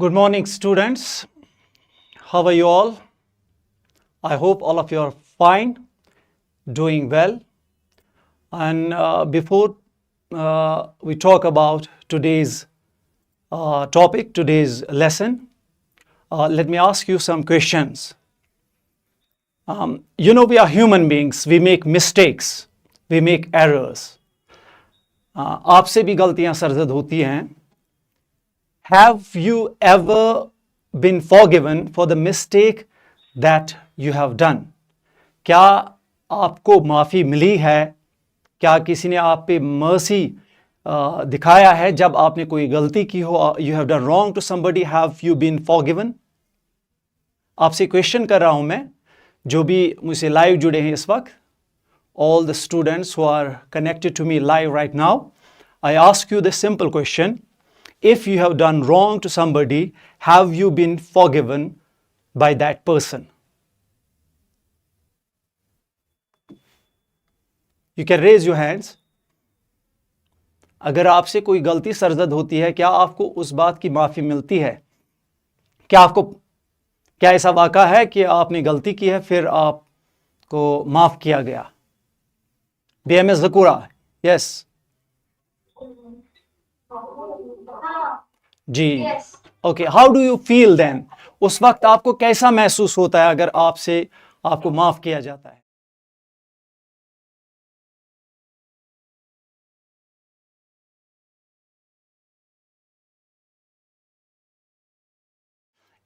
Good morning, students. How are you all? I hope all of you are fine, doing well. And before we talk about today's topic, today's lesson, let me ask you some questions. We are human beings. We make mistakes. We make errors. आपसे भी गलतियां सरजद होती हैं. Have you ever been forgiven for the mistake that you have done? क्या आपको माफ़ी मिली है? क्या किसी ने आप पे मर्सी दिखाया है जब आपने कोई गलती की हो? You have done wrong to somebody. Have you been forgiven? आपसे क्वेश्चन कर रहा हूं मैं, जो भी मुझसे लाइव जुड़े हैं इस वक्त, all the students who are connected to me live right now, I ask you this simple question. If you have done wrong to somebody, have you been forgiven by that person? You can raise your hands. अगर आपसे कोई गलती सरजद होती है, क्या आपको उस बात की माफ़ी मिलती है? क्या ऐसा वाक़ा है कि आपने गलती की है फिर आपको माफ़ किया गया? BMS ज़कूरा, yes. जी, okay. How do you feel then? उस वक्त आपको कैसा महसूस होता है अगर आपको माफ किया जाता है?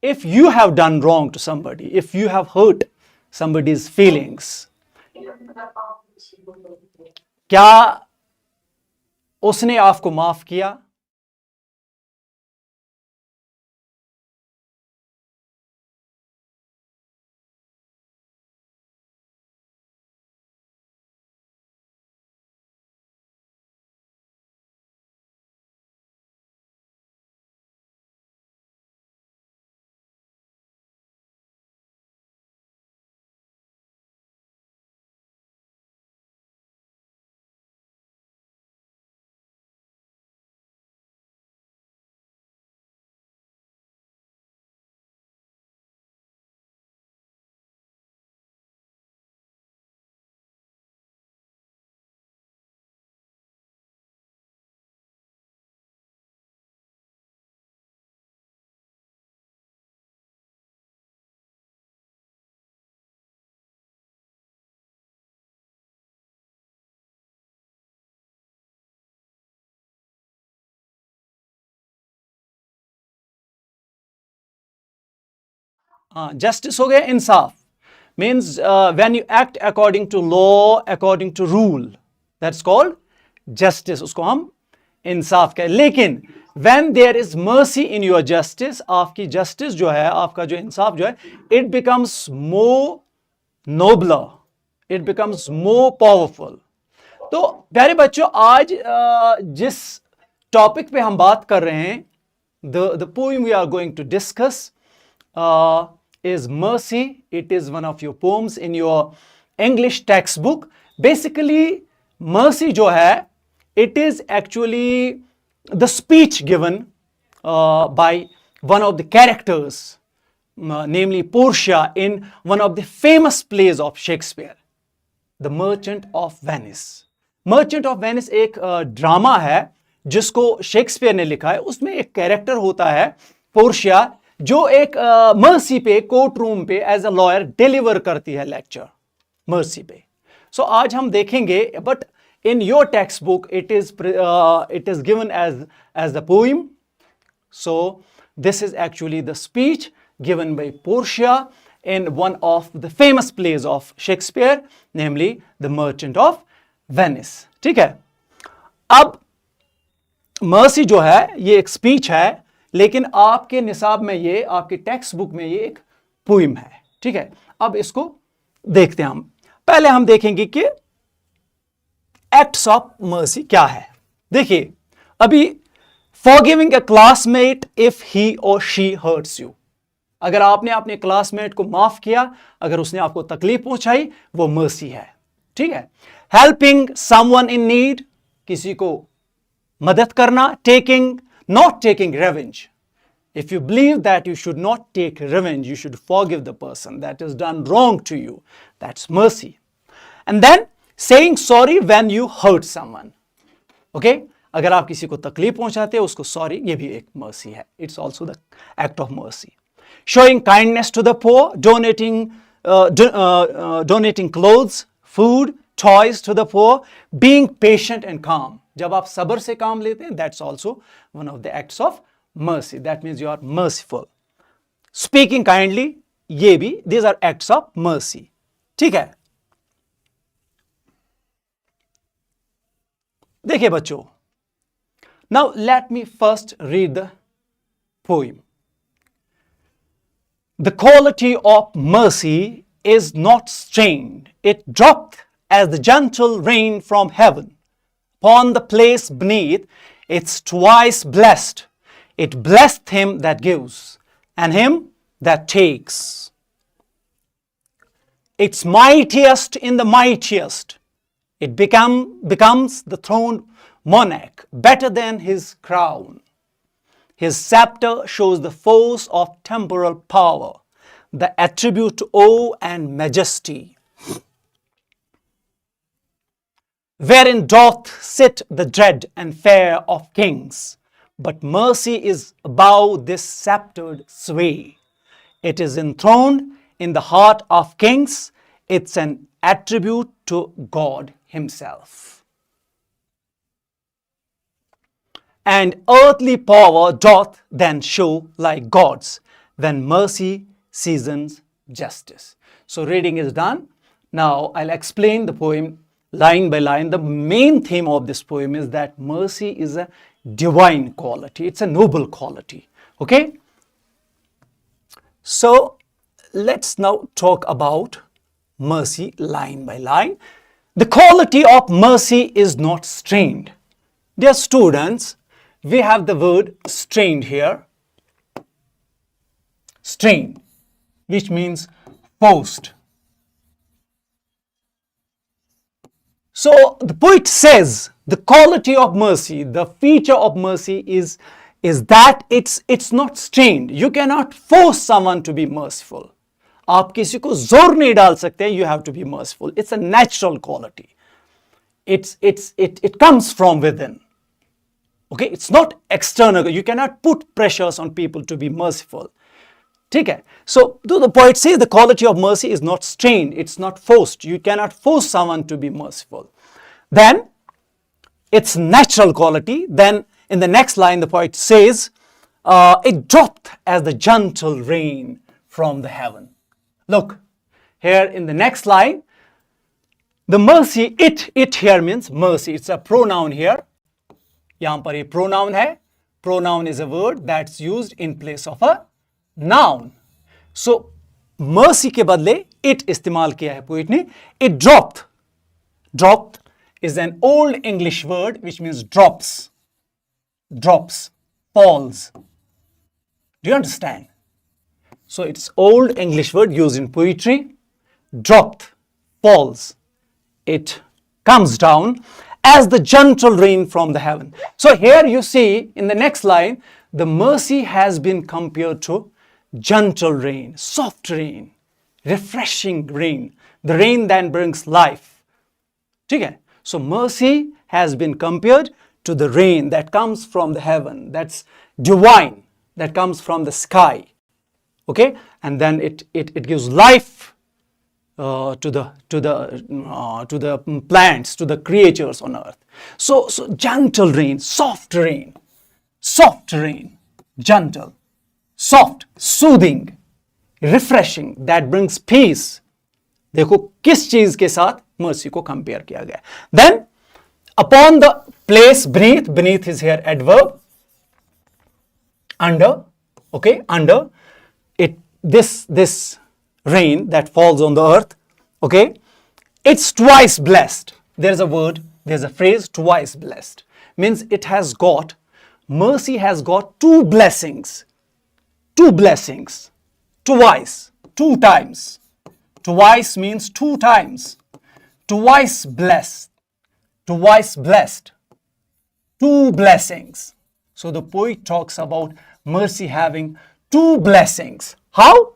If you have done wrong to somebody, if you have hurt somebody's feelings, क्या उसने आपको माफ किया? जस्टिस हो गया, इंसाफ. Means when you act according to law, according to rule, that's called justice. उसको हम इंसाफ कहें. लेकिन when there is mercy in your justice, आपकी जस्टिस जो है, आपका जो इंसाफ जो है, it becomes more nobler, it becomes more powerful. तो प्यारे बच्चों, आज जिस टॉपिक पे हम बात कर रहे हैं, the poem we are going to discuss is Mercy. It is one of your poems in your English textbook. Basically, Mercy जो है, it is actually the speech given by one of the characters, namely Portia, in one of the famous plays of Shakespeare, The Merchant of Venice. Merchant of Venice एक drama है जिसको Shakespeare ने लिखा है. उसमें एक कैरेक्टर होता है पोर्शिया, जो एक मर्सी पे, कोर्ट रूम पे एज अ लॉयर डिलीवर करती है लेक्चर मर्सी पे. सो आज हम देखेंगे, but in your textbook it is given as the poem. So this is actually the speech given by Portia in one of the famous plays of Shakespeare, namely the Merchant of Venice. ठीक है. अब mercy जो है ये एक speech है, लेकिन आपके निसाब में ये, आपके टेक्स्ट बुक में ये एक पोएम है. ठीक है. अब इसको देखते हैं हम. पहले हम देखेंगे कि एक्ट्स ऑफ मर्सी क्या है. देखिए, अभी forgiving a classmate if he और शी हर्ट्स यू. अगर आपने अपने क्लासमेट को माफ किया, अगर उसने आपको तकलीफ पहुंचाई, वो मर्सी है. ठीक है. हेल्पिंग समवन इन नीड, किसी को मदद करना. Taking, not taking revenge, If you believe that you should not take revenge, you should forgive the person that has done wrong to you. That's mercy. And then saying sorry when you hurt someone. Okay? अगर आप किसी को तकलीफ पहुंचाते हो उसको sorry, ये भी एक mercy है. It's also the act of mercy. Showing kindness to the poor, donating clothes, food, toys to the poor, being patient and calm. जब आप सब्र से काम लेते हैं, that's also one of the acts of mercy. That means you are merciful. Speaking kindly, ये भी, these are acts of mercy. ठीक है? देखिए बच्चों, now let me first read the poem. The quality of mercy is not strained. It dropped as the gentle rain from heaven. Upon the place beneath, it's twice blessed. It blessed him that gives and him that takes. It's mightiest in the mightiest. It becomes the throned monarch, better than his crown. His scepter shows the force of temporal power, the attribute to awe and majesty. Wherein doth sit the dread and fair of kings, but mercy is above this sceptred sway. It is enthroned in the heart of kings. It's an attribute to God himself. And earthly power doth then show like God's, when mercy seasons justice. So reading is done. Now I'll explain the poem line by line. The main theme of this poem is that mercy is a divine quality. It's a noble quality. Okay? So let's now talk about mercy line by line. The quality of mercy is not strained. Dear students, we have the word strained here. Strained, which means forced. So the poet says the quality of mercy, the feature of mercy is that it's not strained. You cannot force someone to be merciful. आप किसी को जोर नहीं डाल सकते. You have to be merciful. It's a natural quality. It comes from within. Okay, it's not external. You cannot put pressures on people to be merciful. ठीक है? So the poet says the quality of mercy is not strained. It's not forced. You cannot force someone to be merciful. Then it's natural quality. Then in the next line the poet says it dropped as the gentle rain from the heaven. Look, here in the next line, the mercy, it here means mercy. It's a pronoun here. यहाँ पर ये pronoun है. Pronoun is a word that's used in place of a noun. So, mercy के बदले it इस्तेमाल किया है poet ने. It dropped. Dropped is an old English word which means drops. Drops. Falls. Do you understand? So, it's old English word used in poetry. Dropped. Falls. It comes down as the gentle rain from the heaven. So here you see in the next line, the mercy has been compared to gentle rain, soft rain, refreshing rain, the rain that brings life. Okay? So mercy has been compared to the rain that comes from the heaven, that's divine, that comes from the sky. Okay? And then it gives life to the plants, to the creatures on earth. So gentle rain, gentle, soft, soothing, refreshing, that brings peace. देखो किस चीज के साथ mercy को compare किया गया. Then upon the place beneath is here adverb. Under, okay, under it, this rain that falls on the earth, okay, it's twice blessed. There's a word, there's a phrase, twice blessed. Means it has got, mercy has got two blessings. Two blessings. Twice. Two times. Twice means two times. Twice blessed. Twice blessed. Two blessings. So the poet talks about mercy having two blessings. How?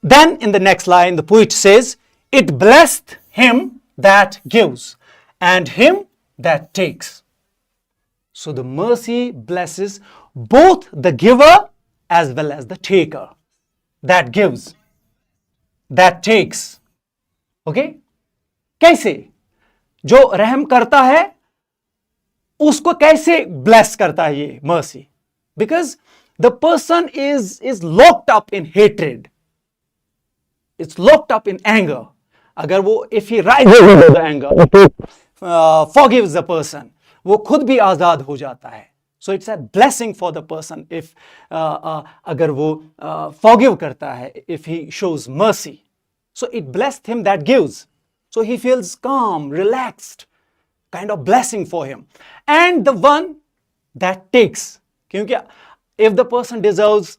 Then in the next line, the poet says, it blessed him that gives and him that takes. So the mercy blesses both the giver as well as the taker. That gives, that takes. Okay? कैसे? जो रहम करता है उसको कैसे bless करता है ये mercy? Because the person is locked up in hatred. It's locked up in anger. अगर वो, if he rises to the anger, forgives the person, वो खुद भी आजाद हो जाता है. So it's a blessing for the person if अगर वो forgive करता है, if he shows mercy. So it blessed him that gives. So he feels calm, relaxed, kind of blessing for him. And the one that takes, क्योंकि if the person deserves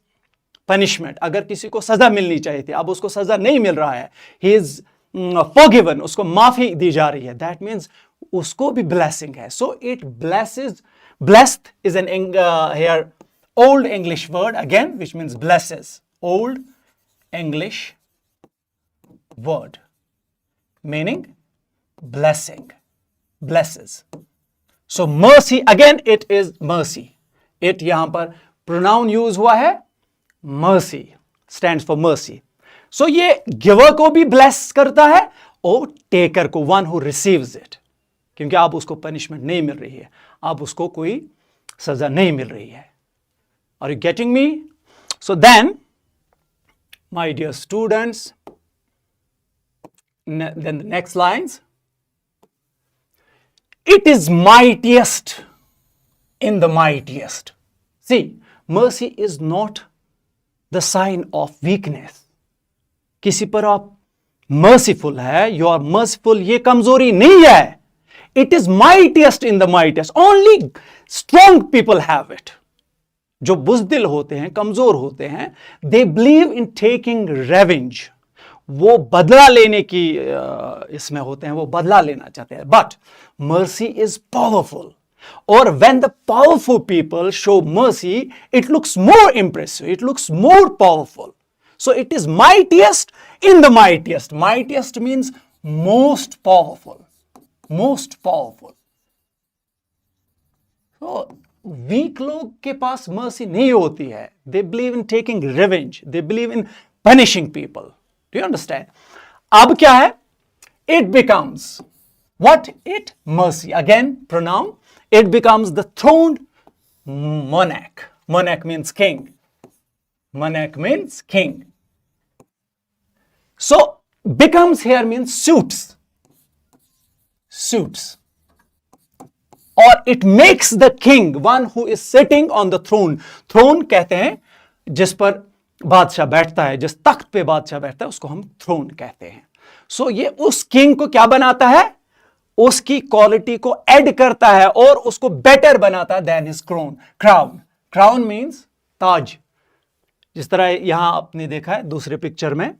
punishment, अगर किसी को सजा मिलनी चाहिए थी, अब उसको सजा नहीं मिल रहा है, he is forgiven, उसको माफी दी जा रही है, that means उसको भी blessing है. So it blesses. Blessed is an here old English word again, which means blesses. Old English word meaning blessing, blesses. So mercy, again it is mercy. It यहाँ पर pronoun use हुआ है mercy, stands for mercy. So ये giver को भी bless करता है और taker को, one who receives it. क्योंकि आप उसको punishment नहीं मिल रही है, आप उसको कोई सजा नहीं मिल रही है. Are you getting me? So then, my dear students, then the next lines. It is mightiest in the mightiest. See, mercy is not the sign of weakness. किसी पर आप merciful है, you are merciful, ये कमजोरी नहीं है. It is mightiest in the mightiest. Only strong people have it. जो बुज़दिल होते हैं, कमजोर होते हैं, they believe in taking revenge. वो बदला लेने की इसमें होते हैं, वो बदला लेना चाहते हैं. But mercy is powerful. Or when the powerful people show mercy, it looks more impressive. It looks more powerful. So it is mightiest in the mightiest. Mightiest means most powerful. Most powerful. So weak लोग के पास mercy नहीं होती है. They believe in taking revenge. They believe in punishing people. Do you understand? अब क्या है? It becomes what? It mercy. Again, pronoun. It becomes the throned monarch. Monarch means king. Monarch means king. So becomes here means suits. Suits. Or it makes the king, one who is sitting on the throne. Throne कहते हैं जिस पर बादशाह बैठता है, जिस तख्त पे बादशाह बैठता है, उसको हम throne कहते हैं. So ये उस king को क्या बनाता है? उसकी क्वालिटी को ऐड करता है और उसको बेटर बनाता है than his crown. Crown. Crown means ताज. जिस तरह यहां आपने देखा है दूसरे पिक्चर में,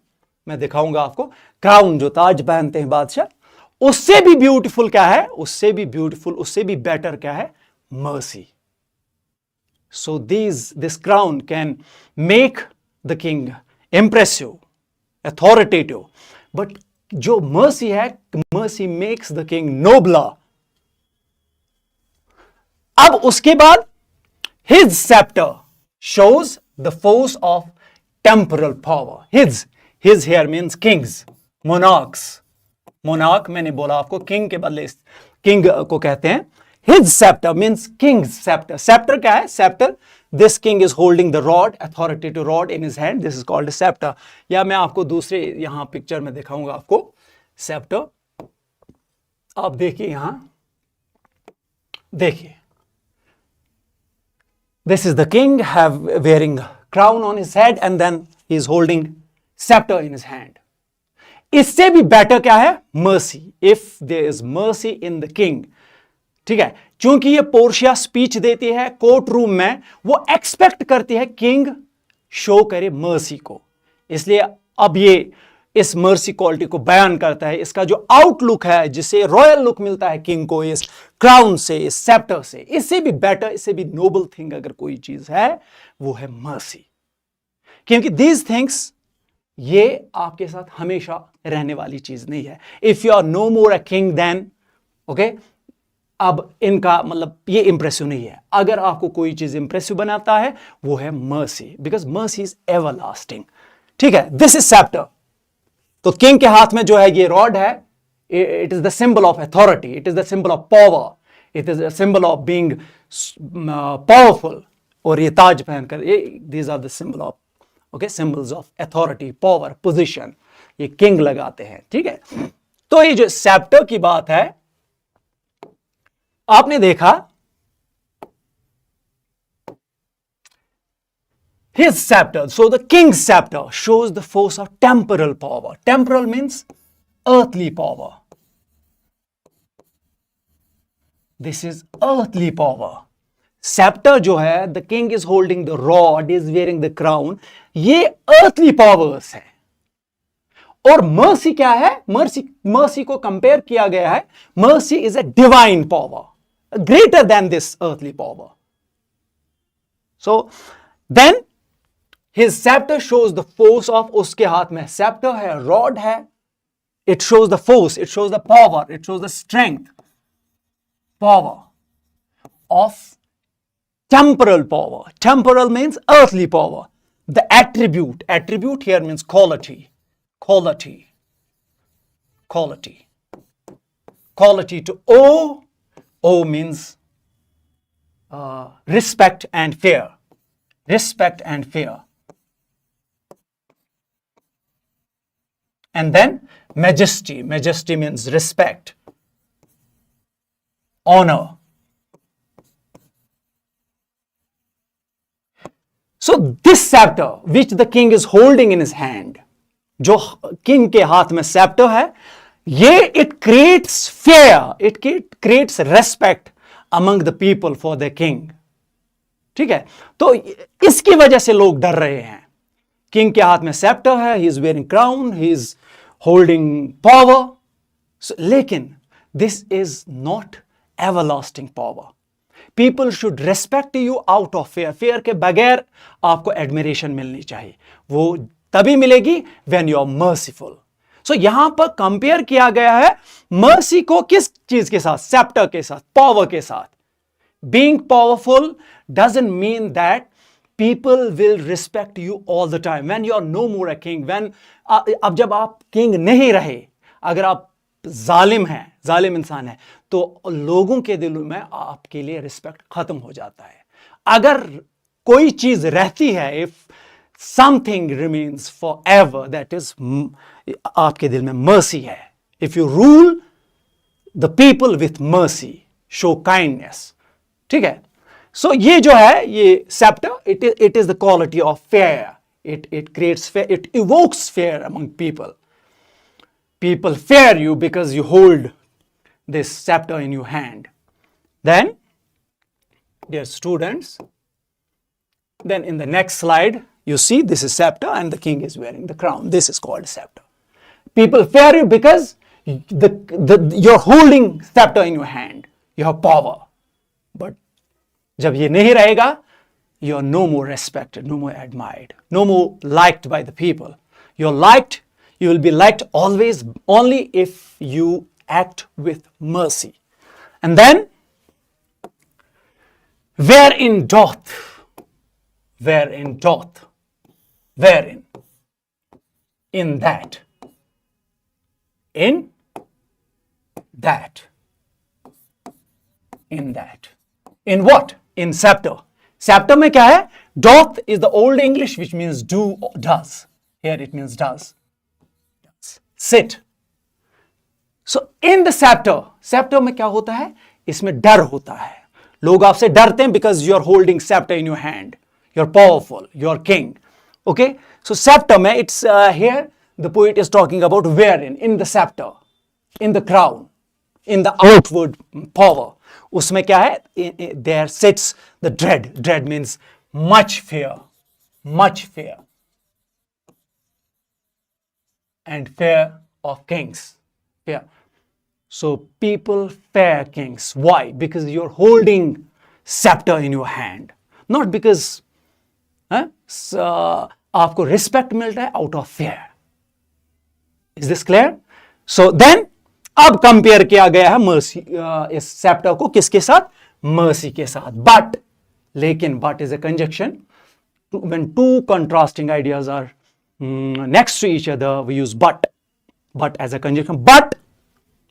मैं दिखाऊंगा आपको. क्राउन जो ताज पहनते हैं बादशाह, उससे भी ब्यूटीफुल क्या है? उससे भी ब्यूटीफुल, उससे भी बेटर क्या है? Mercy. So this crown can make the king impressive, authoritative. But जो मर्सी है, mercy makes the king nobler. अब उसके बाद his sceptre shows the force of temporal power. His here means kings, monarchs. Monarch मैंने बोला आपको, king के बदले किंग को कहते हैं. His sceptre means Kings sceptre. Sceptre क्या है? Sceptre, this king is holding the rod, authoritative rod in his hand. This is called sceptre. या मैं आपको दूसरे यहां पिक्चर में दिखाऊंगा आपको सेप्टर. आप देखिए यहां, देखिए, this is the king have wearing crown on his head and then he is holding scepter in his hand. इससे भी बेटर क्या है? mercy. If there is mercy in the king. ठीक है, चूंकि ये पोर्शिया स्पीच देती है कोर्ट रूम में, वो एक्सपेक्ट करती है किंग शो करे मर्सी को. इसलिए अब ये इस मर्सी क्वालिटी को बयान करता है। इसका जो आउटलुक है, जिसे रॉयल लुक मिलता है किंग को इस क्राउन से, इस सेप्टर से, इससे भी बेटर, इससे भी नोबल थिंग अगर कोई चीज है वो है मर्सी। क्योंकि दीज थिंग्स, ये आपके साथ हमेशा रहने वाली चीज नहीं है। If you are no more a king then, okay, अब इनका मतलब ये इंप्रेसिव नहीं है। अगर आपको कोई चीज इंप्रेसिव बनाता है वो है mercy, because mercy is everlasting. ठीक है, दिस इज सेप्टर। तो किंग के हाथ में जो है ये रॉड है, it is the symbol of authority, it is the symbol of power, it is the symbol of being powerful. और ये ताज पहनकर, these are the symbol of, okay, symbols of authority, power, position, ये king लगाते हैं। ठीक है, तो ये जो सेप्टर की बात है, आपने देखा his scepter, so the king's scepter shows the force of temporal power. Temporal means earthly power. This is earthly power. Scepter जो है, the king is holding the rod, is wearing the crown, ये earthly powers है। और mercy क्या है? mercy को compare किया गया है, mercy is a divine power, greater than this earthly power. So then his scepter shows the force of, उसके हाथ में scepter है, rod है, it shows the force, it shows the power, it shows the strength, power of temporal power. Temporal means earthly power. The attribute here means quality to owe means respect and fear. And then majesty means respect, honor. So this scepter which the king is holding in his hand, जो king के हाथ में scepter है, ये it creates fear, it creates respect among the people for their king. ठीक है, तो इसकी वजह से लोग डर रहे हैं। किंग के हाथ में scepter है, he is wearing crown, he is holding power. So, लेकिन this is not everlasting power. People should respect you out of fear. Fear के बगैर आपको admiration मिलनी चाहिए, वो तभी मिलेगी when you are merciful. So यहां पर कंपेयर किया गया है mercy को किस चीज के साथ? scepter के साथ, power के साथ। Being powerful doesn't mean that people will respect you all the time when you are no more a king. When अब जब आप king नहीं रहे, अगर आप जालिम इंसान है, तो लोगों के दिलों में आपके लिए रिस्पेक्ट खत्म हो जाता है। अगर कोई चीज रहती है, if something remains for ever, that is आपके दिल में मर्सी है। If you rule the people with mercy, show kindness. ठीक है, सो ये जो है, ये sceptre, it is the quality of fair, it creates fair, it evokes fair among people. People fear you because you hold this scepter in your hand. Then, dear students, then in the next slide, you see this is scepter and the king is wearing the crown. This is called scepter. People fear you because you're holding scepter in your hand. You have power. But जब ये नहीं रहेगा, you are no more respected, no more admired, no more liked by the people. You're liked. You will be liked always only if you act with mercy. And then, wherein, in that, in what? In scepter. Scepter में क्या है? Doth is the old English which means do or does. Here it means does. Sit. So in the scepter में क्या होता है? इसमें डर होता है। लोग आपसे डरते हैं because you are holding scepter in your hand. You're powerful. You're king. Okay? So scepter में it's here the poet is talking about wherein, in the scepter, in the crown, in the outward power. उसमें क्या है? There sits the dread. Dread means much fear. and fear of kings. Fear. So people fear kings. Why? Because you're holding scepter in your hand. Not because आपको respect मिलता है out of fear. Is this clear? So then अब compare किया गया है mercy इस सैप्टर को किसके साथ? मर्सी के साथ. बट लेकिन but is a conjunction. When two contrasting ideas are next to each other, we use but as a conjunction. But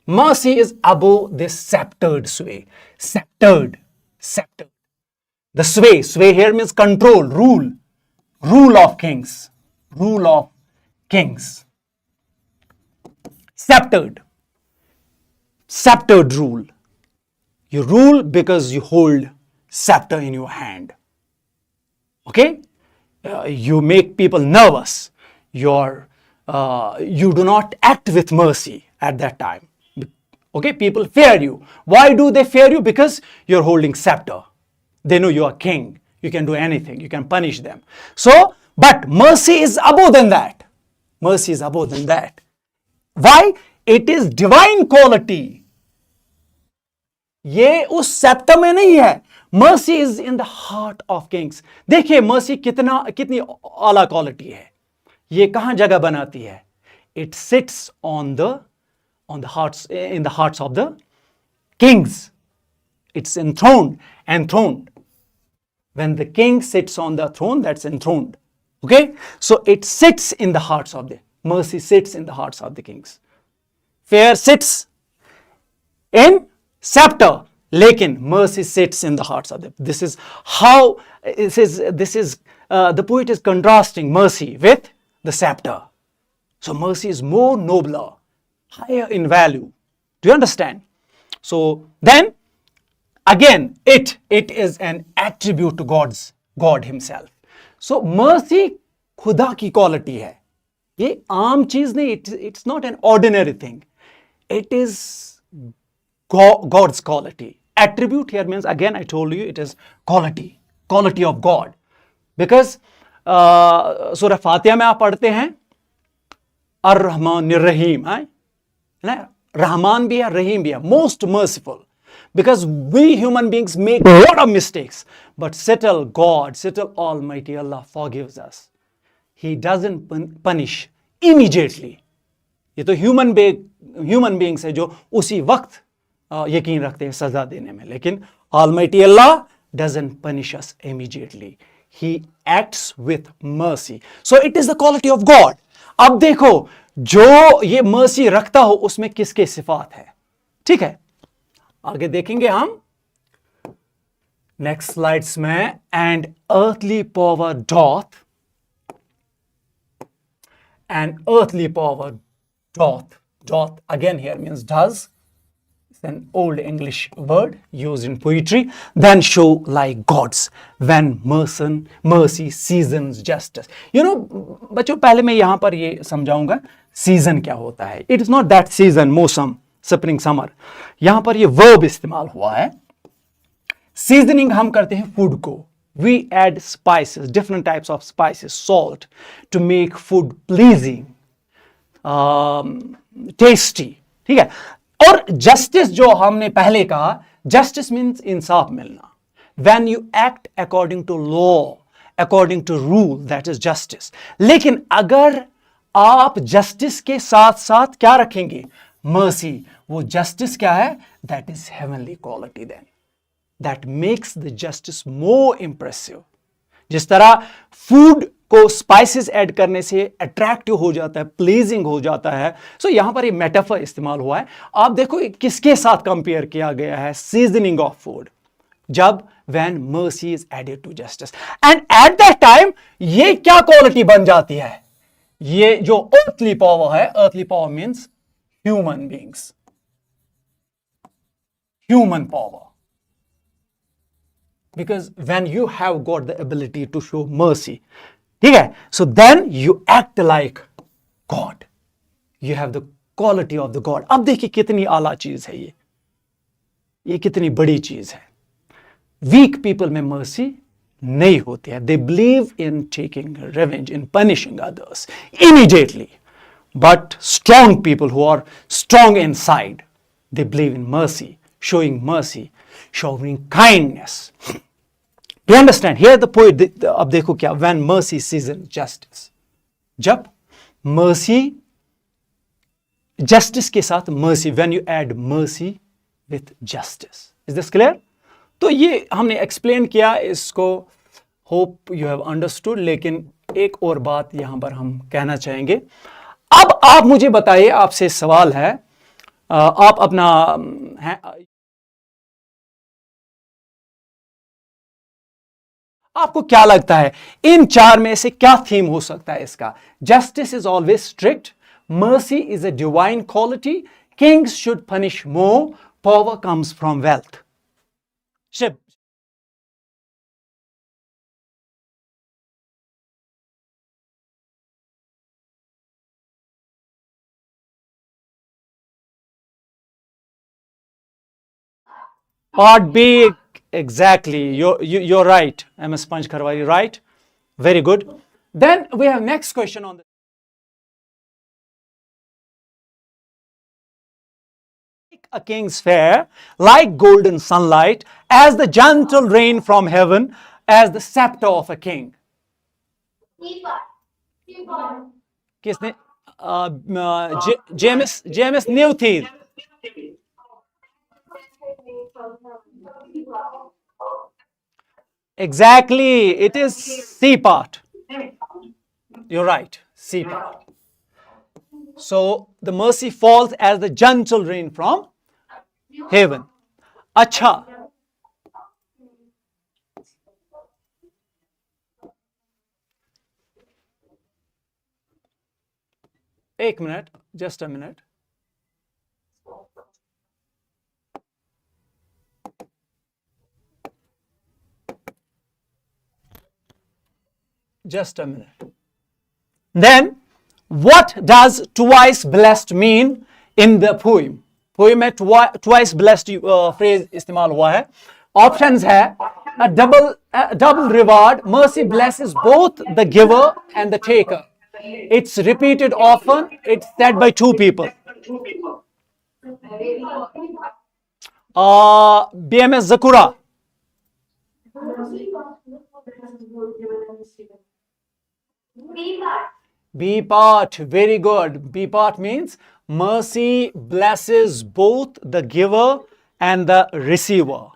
mercy is above this sceptered sway. Sceptered. The sway here means control, rule of kings. Sceptered rule. You rule because you hold scepter in your hand. Okay? You make people nervous. You do not act with mercy at that time. Okay? People fear you. Why do they fear you? Because you're holding scepter. They know you are king. You can do anything. You can punish them. So, but mercy is above than that. Mercy is above than that. Why? It is divine quality. ये उस सैप्टर में नहीं है. Mercy is in the heart of Kings. देखिए mercy कितनी आला quality है. ये कहां जगह बनाती है? It sits on the hearts, in the hearts of the Kings. It's enthroned. When the king sits on the throne, that's enthroned. Okay? So it sits in the hearts of the, mercy sits in the hearts of the kings. Fear sits in scepter, lekin mercy sits in the hearts of them. This is how, the poet is contrasting mercy with the scepter. So mercy is more nobler, higher in value. Do you understand? So then, again, it is an attribute to God himself. So mercy खुदा की quality है. ये आम चीज नहीं. It's not an ordinary thing. It is God's quality. Attribute here means, again I told you, it is quality of God. Because सूरह फातिहा में आप पढ़ते हैं ar-Rahman ar-Rahim, है? रहमान भी है, रहीम भी है, most merciful. Because we human beings make a lot of mistakes, but settle Almighty Allah forgives us. He doesn't punish immediately. ये तो human beings है जो उसी वक्त यकीन रखते हैं सजा देने में. लेकिन Almighty Allah doesn't punish us immediately. He acts with mercy. So it is the quality of God. अब देखो जो ये mercy रखता हो उसमें किसके सिफात है. ठीक है, आगे देखेंगे हम नेक्स्ट स्लाइड्स में. And earthly power doth again here means does. It's an old English word used in poetry. Then show like gods when mercy seasons justice. बच्चों पहले मैं यहां पर ये समझाऊंगा सीजन क्या होता है. It is not that season मौसम स्प्रिंग समर. यहां पर ये वर्ब इस्तेमाल हुआ है. सीजनिंग हम करते हैं फूड को. We add spices, different types of spices, salt to make food pleasing, tasty. ठीक है. और जस्टिस जो हमने पहले कहा, जस्टिस मीन्स इंसाफ मिलना. When you act according to law, according to rule, that is justice. लेकिन अगर आप जस्टिस के साथ साथ क्या रखेंगे? मर्सी. वो जस्टिस क्या है? That is heavenly quality. Then that makes the justice more impressive. जिस तरह फूड को स्पाइसेस ऐड करने से अट्रैक्टिव हो जाता है, प्लीजिंग हो जाता है. सो यहां पर ये मेटाफर इस्तेमाल हुआ है. आप देखो किसके साथ कंपेयर किया गया है? Seasoning of food. जब when mercy is added to justice, and at that time ये क्या क्वालिटी बन जाती है? ये जो earthly power है, earthly power means human beings, human power. Because when you have got the ability to show mercy, ठीक है, so then you act like God. You have the quality of the God. अब देखिए कितनी आला चीज है ये कितनी बड़ी चीज है. वीक पीपल में मर्सी नहीं होती है. They believe in taking revenge, in punishing others immediately. But strong people who are strong inside, they believe in mercy, showing kindness. Do you understand? Here the poet, अब देखो क्या, when mercy seasons justice. जब mercy, justice के साथ mercy, when you add mercy with justice. Is this clear? तो ये हमने explain किया इसको, hope you have understood. लेकिन एक और बात यहां पर हम कहना चाहेंगे. अब आप मुझे बताइए, आपसे सवाल है, आप अपना आपको क्या लगता है इन चार में से क्या थीम हो सकता है इसका? Justice is always strict, mercy is a divine quality, kings should punish more, power comes from wealth. Shiv, part B, exactly. You're right. MS Panch Kharwari, right? Very good. Then we have next question on the a king's fare, like golden sunlight, as the gentle rain from heaven, as the scepter of a king. किसने? James न्यूथीर. Exactly, it is C part. You're right, C part. So the mercy falls as the gentle rain from heaven. अच्छा, एक minute, just a minute. Just a minute. Then, what does twice blessed mean in the poem? Poem में twice blessed phrase इस्तेमाल हुआ है. Options है a double reward. Mercy blesses both the giver and the taker. It's repeated often. It's said by two people. BMS Zakura. B part, very good. B part means mercy blesses both the giver and the receiver.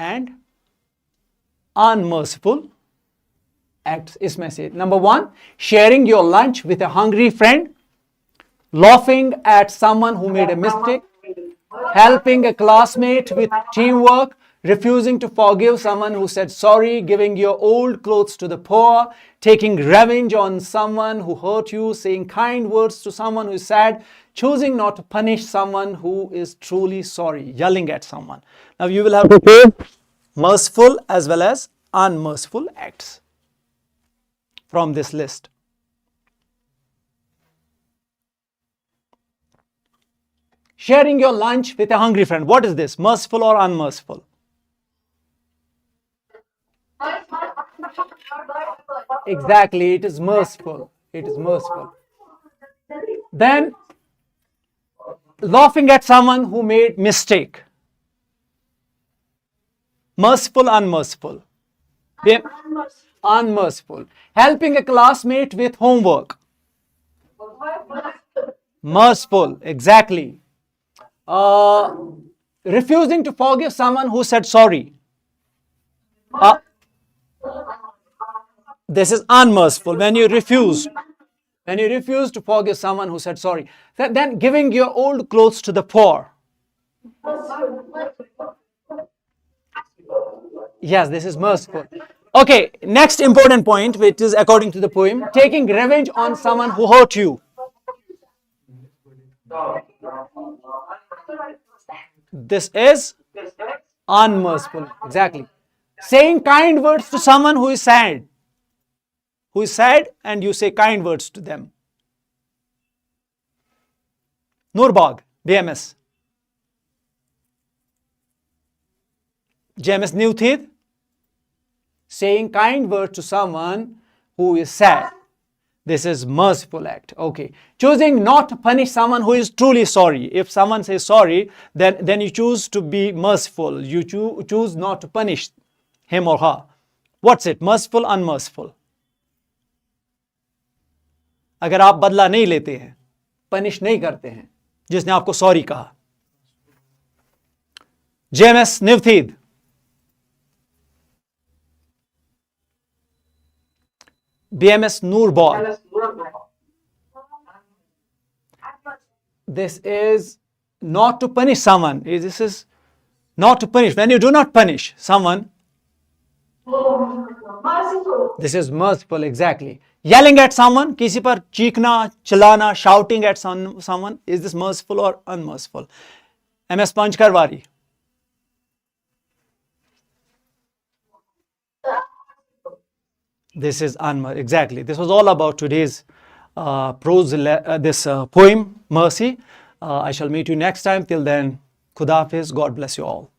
and unmerciful acts. इसमें से number 1, sharing your lunch with a hungry friend, laughing at someone who made a mistake, helping a classmate with teamwork, refusing to forgive someone who said sorry, giving your old clothes to the poor, taking revenge on someone who hurt you, saying kind words to someone who is sad, choosing not to punish someone who is truly sorry, yelling at someone. Now you will have to say merciful as well as unmerciful acts from this list. Sharing your lunch with a hungry friend. What is this? Merciful or unmerciful? Exactly, it is merciful. It is merciful. Then, laughing at someone who made mistake. Merciful, unmerciful. Unmerciful. Helping a classmate with homework. Merciful, exactly. Refusing to forgive someone who said sorry. This is unmerciful. When you refuse to forgive someone who said sorry. Then giving your old clothes to the poor. Yes, this is merciful. Okay, next important point, which is according to the poem, taking revenge on someone who hurt you. This is unmerciful. Exactly. Saying kind words to someone who is sad. Who is sad and you say kind words to them. Nurbag, BMS. JMS Newthid. Saying kind words to someone who is sad. This is merciful act. Okay. Choosing not to punish someone who is truly sorry. If someone says sorry, then you choose to be merciful. You choose not to punish him or her. What's it? Merciful, unmerciful? अगर आप बदला नहीं लेते हैं, punish नहीं करते हैं जिसने आपको सॉरी कहा. JMS Nivthid. BMS Noorbal. This is not to punish someone. This is not to punish. When you do not punish someone, this is merciful, exactly. Yelling at someone, किसी पर चीखना, चिल्लाना, shouting at someone, is this merciful or unmerciful? MS Panchkarwari. This is unmerciful, exactly. This was all about today's poem, Mercy. I shall meet you next time. Till then, Khuda Hafiz. God bless you all.